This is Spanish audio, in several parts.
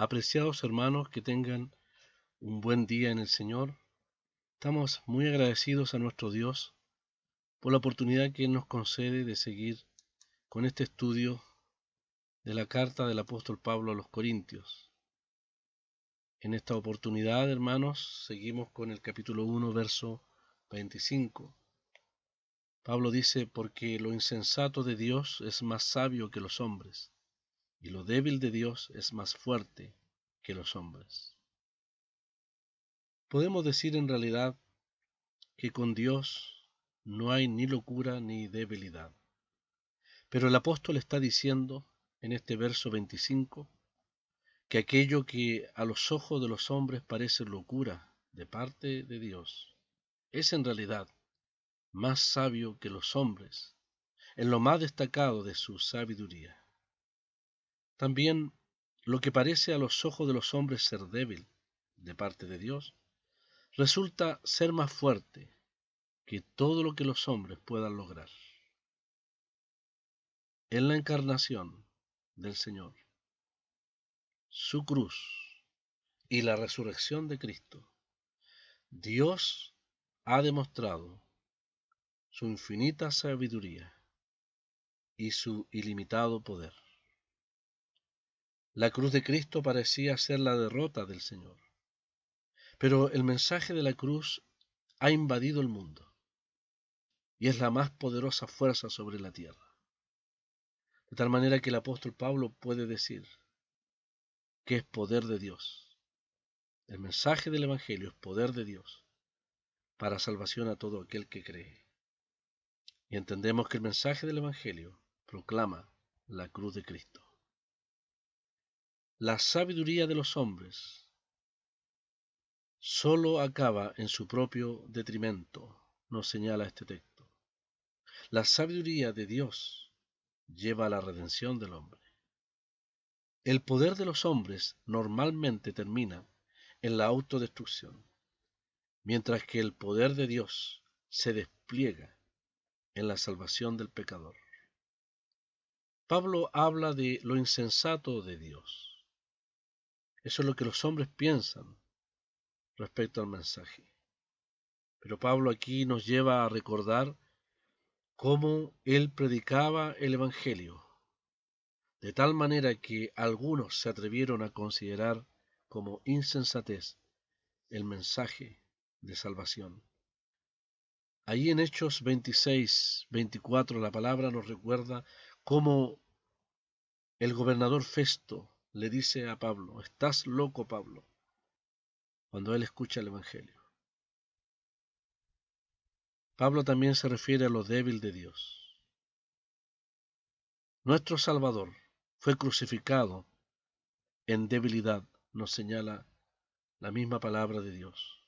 Apreciados hermanos, que tengan un buen día en el Señor. Estamos muy agradecidos a nuestro Dios por la oportunidad que Él nos concede de seguir con este estudio de la carta del apóstol Pablo a los Corintios. En esta oportunidad, hermanos, seguimos con el capítulo 1, verso 25. Pablo dice, porque lo insensato de Dios es más sabio que los hombres, y lo débil de Dios es más fuerte que los hombres. Podemos decir en realidad que con Dios no hay ni locura ni debilidad. Pero el apóstol está diciendo en este verso 25 que aquello que a los ojos de los hombres parece locura de parte de Dios es en realidad más sabio que los hombres en lo más destacado de su sabiduría. También lo que parece a los ojos de los hombres ser débil de parte de Dios resulta ser más fuerte que todo lo que los hombres puedan lograr. En la encarnación del Señor, su cruz y la resurrección de Cristo, Dios ha demostrado su infinita sabiduría y su ilimitado poder. La cruz de Cristo parecía ser la derrota del Señor, pero el mensaje de la cruz ha invadido el mundo y es la más poderosa fuerza sobre la tierra. De tal manera que el apóstol Pablo puede decir que es poder de Dios. El mensaje del Evangelio es poder de Dios para salvación a todo aquel que cree. Y entendemos que el mensaje del Evangelio proclama la cruz de Cristo. La sabiduría de los hombres solo acaba en su propio detrimento, nos señala este texto. La sabiduría de Dios lleva a la redención del hombre. El poder de los hombres normalmente termina en la autodestrucción, mientras que el poder de Dios se despliega en la salvación del pecador. Pablo habla de lo insensato de Dios. Eso es lo que los hombres piensan respecto al mensaje. Pero Pablo aquí nos lleva a recordar cómo él predicaba el Evangelio, de tal manera que algunos se atrevieron a considerar como insensatez el mensaje de salvación. Allí en Hechos 26-24 la palabra nos recuerda cómo el gobernador Festo le dice a Pablo, «Estás loco, Pablo», cuando él escucha el Evangelio. Pablo también se refiere a lo débil de Dios. Nuestro Salvador fue crucificado en debilidad, nos señala la misma palabra de Dios.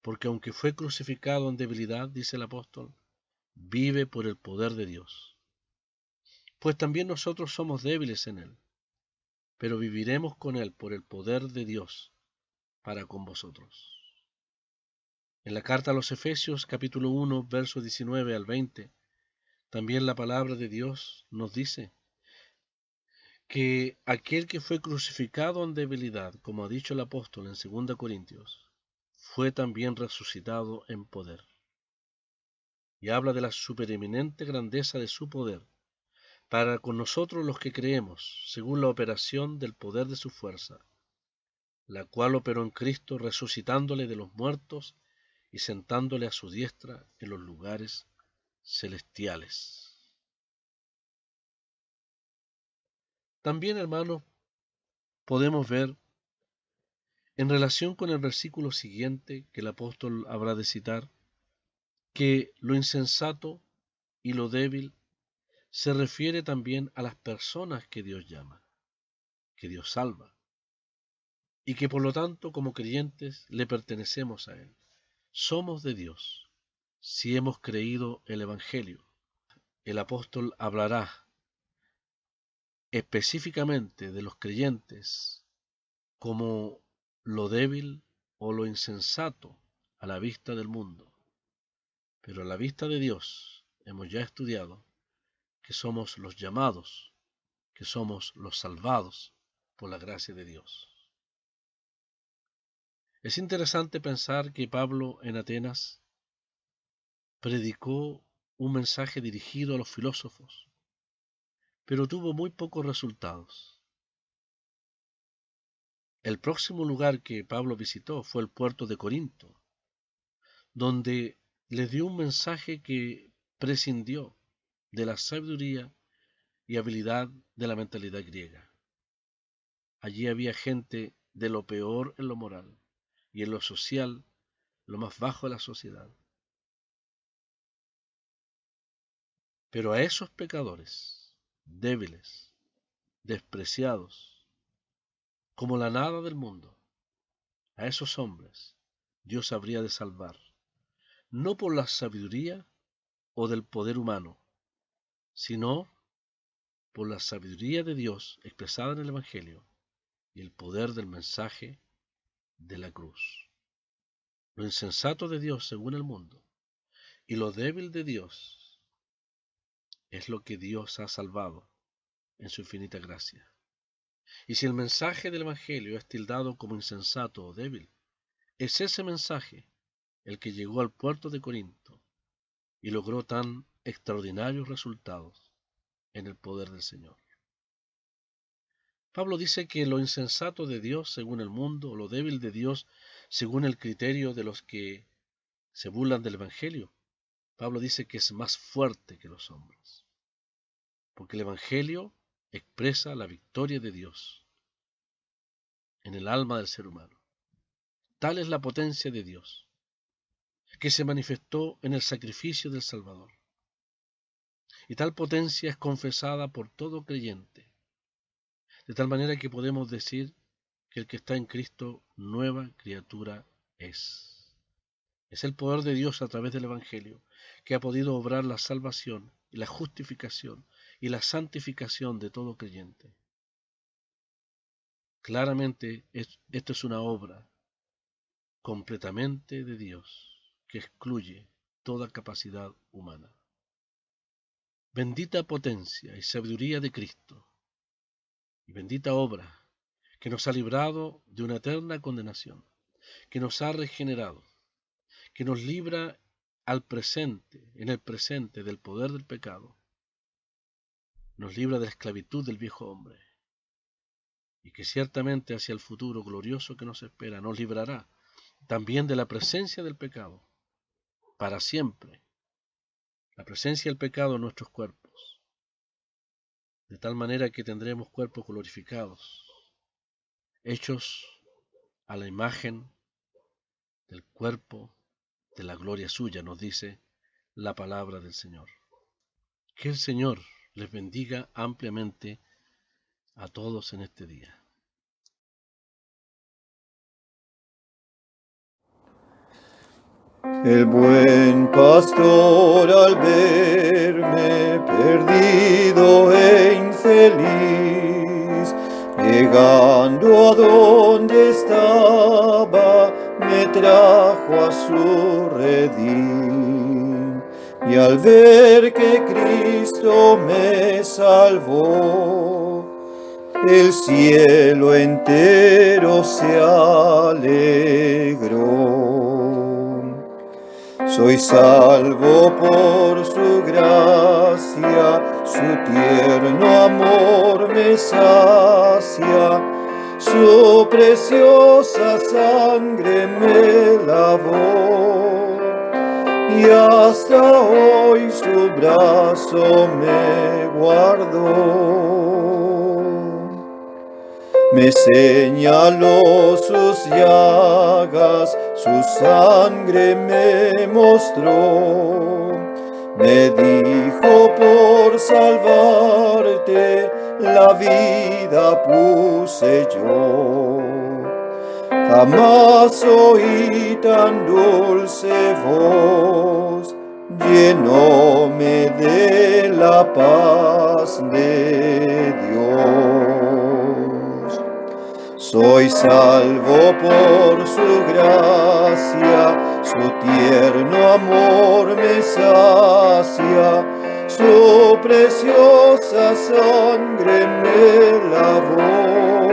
Porque aunque fue crucificado en debilidad, dice el apóstol, vive por el poder de Dios. Pues también nosotros somos débiles en Él, pero viviremos con Él por el poder de Dios para con vosotros. En la carta a los Efesios, capítulo 1, versos 19 al 20, también la palabra de Dios nos dice que aquel que fue crucificado en debilidad, como ha dicho el apóstol en 2 Corintios, fue también resucitado en poder. Y habla de la supereminente grandeza de su poder, para con nosotros los que creemos, según la operación del poder de su fuerza, la cual operó en Cristo resucitándole de los muertos y sentándole a su diestra en los lugares celestiales. También, hermanos, podemos ver en relación con el versículo siguiente que el apóstol habrá de citar, que lo insensato y lo débil se refiere también a las personas que Dios llama, que Dios salva, y que por lo tanto como creyentes le pertenecemos a Él. Somos de Dios si hemos creído el Evangelio. El apóstol hablará específicamente de los creyentes como lo débil o lo insensato a la vista del mundo. Pero a la vista de Dios hemos ya estudiado que somos los llamados, que somos los salvados, por la gracia de Dios. Es interesante pensar que Pablo en Atenas predicó un mensaje dirigido a los filósofos, pero tuvo muy pocos resultados. El próximo lugar que Pablo visitó fue el puerto de Corinto, donde les dio un mensaje que prescindió de la sabiduría y habilidad de la mentalidad griega. Allí había gente de lo peor en lo moral y en lo social, lo más bajo de la sociedad. Pero a esos pecadores, débiles, despreciados, como la nada del mundo, a esos hombres Dios habría de salvar, no por la sabiduría o del poder humano, sino por la sabiduría de Dios expresada en el Evangelio y el poder del mensaje de la cruz. Lo insensato de Dios según el mundo y lo débil de Dios es lo que Dios ha salvado en su infinita gracia. Y si el mensaje del Evangelio es tildado como insensato o débil, es ese mensaje el que llegó al puerto de Corinto y logró tan extraordinarios resultados en el poder del Señor. Pablo dice que lo insensato de Dios según el mundo, o lo débil de Dios según el criterio de los que se burlan del Evangelio, Pablo dice que es más fuerte que los hombres, porque el Evangelio expresa la victoria de Dios en el alma del ser humano. Tal es la potencia de Dios, que se manifestó en el sacrificio del Salvador. Y tal potencia es confesada por todo creyente, de tal manera que podemos decir que el que está en Cristo, nueva criatura es. Es el poder de Dios a través del Evangelio que ha podido obrar la salvación y la justificación y la santificación de todo creyente. Claramente, esto es una obra completamente de Dios que excluye toda capacidad humana. Bendita potencia y sabiduría de Cristo, y bendita obra que nos ha librado de una eterna condenación, que nos ha regenerado, que nos libra en el presente del poder del pecado, nos libra de la esclavitud del viejo hombre, y que ciertamente hacia el futuro glorioso que nos espera nos librará también de la presencia del pecado, para siempre, la presencia del pecado en nuestros cuerpos, de tal manera que tendremos cuerpos glorificados, hechos a la imagen del cuerpo de la gloria suya, nos dice la palabra del Señor. Que el Señor les bendiga ampliamente a todos en este día. El buen pastor al verme perdido e infeliz, llegando a donde estaba, me trajo a su redil. Y al ver que Cristo me salvó, el cielo entero se alegró. Soy salvo por su gracia, su tierno amor me sacia, su preciosa sangre me lavó, y hasta hoy su brazo me guardó. Me señaló sus llagas, su sangre me mostró. Me dijo: por salvarte la vida puse yo. Jamás oí tan dulce voz, llenóme de la paz de Dios. Soy salvo por su gracia, su tierno amor me sacia, su preciosa sangre me lavó,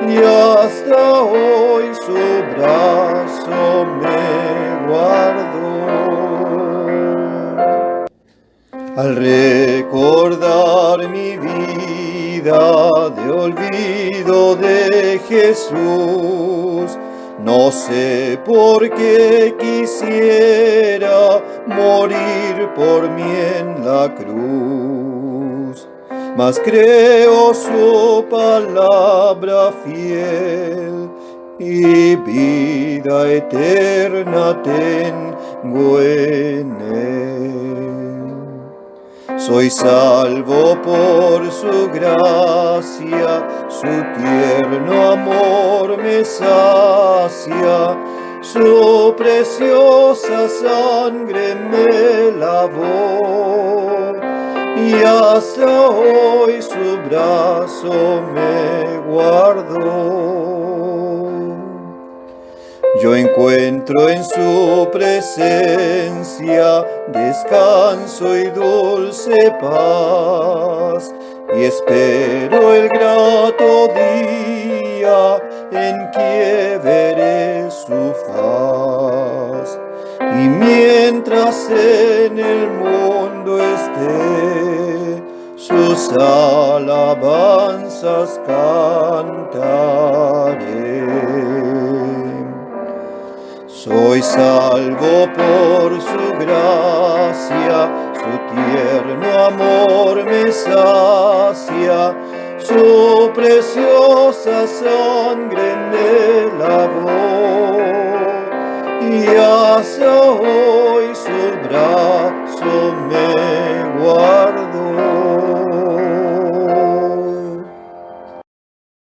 y hasta hoy su brazo me guardó. Al recordar mi vida de olvido de Jesús, no sé por qué quisiera morir por mí en la cruz, mas creo su palabra fiel y vida eterna tengo en él. Soy salvo por su gracia, su tierno amor me sacia, su preciosa sangre me lavó, y hasta hoy su brazo me guardó. Yo encuentro en su presencia descanso y dulce paz, y espero el grato día en que veré su faz. Y mientras en el mundo esté, sus alabanzas cantaré. Soy salvo por su gracia, su tierno amor me sacia, su preciosa sangre me lavó, y hasta hoy su brazo me